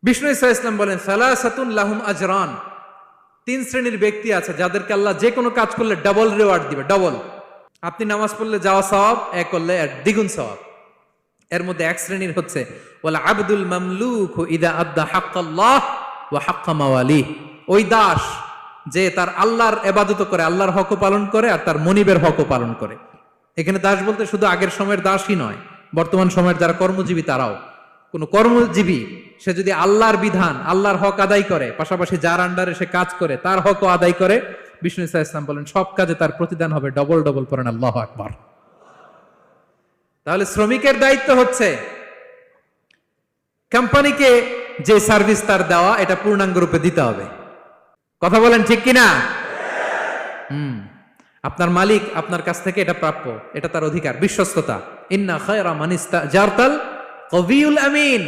বিষ্ণু ইসা ইসলাম বলেন সালাসাতুন লাহুম আজরান, 3 শ্রেণীর ব্যক্তি আছে যাদেরকে আল্লাহ যে কোনো কাজ করলে ডাবল রিওয়ার্ড দিবে, ডাবল। আপনি নামাজ পড়লে যাওয়া সওয়াব, এক করলে দ্বিগুণ সওয়াব। এর মধ্যে এক শ্রেণীর হচ্ছে ওয়াল আবদুল মামলুক ইদা আদ্দা হাক্কাল্লাহ ওয়া হাক্কা মাওয়ালিহ, ওই দাস যে তার আল্লাহর ইবাদত করে, আল্লাহর হকও পালন করে আর তার মনিবের হকও পালন করে। এখানে দাস বলতে শুধু আগের সময়ের দাসই নয়, বর্তমান সময়ের যারা কর্মজীবী তারাও। কোন কর্মজীবী সে যদি আল্লাহর বিধান, আল্লাহর হক আদায় করে, পাশাপাশি যার আন্ডারে সে কাজ করে তার হকও আদায় করে, বিষ্ণু ইসা ইসলাম বলেন সব কাজে তার প্রতিদান হবে ডবল ডবল। পড়েন আল্লাহু আকবার। তাহলে শ্রমিকের দায়িত্ব হচ্ছে কোম্পানিকে যে সার্ভিস তার দেওয়া এটা পূর্ণাঙ্গ রূপে দিতে হবে। কথা বলেন ঠিক কিনা? আপনার মালিক আপনার কাছ থেকে এটা প্রাপ্য, এটা তার অধিকার, বিশ্বস্ততা। ইন্না খায়রা মান ইস্তাজারতাল কবিউল আমিন।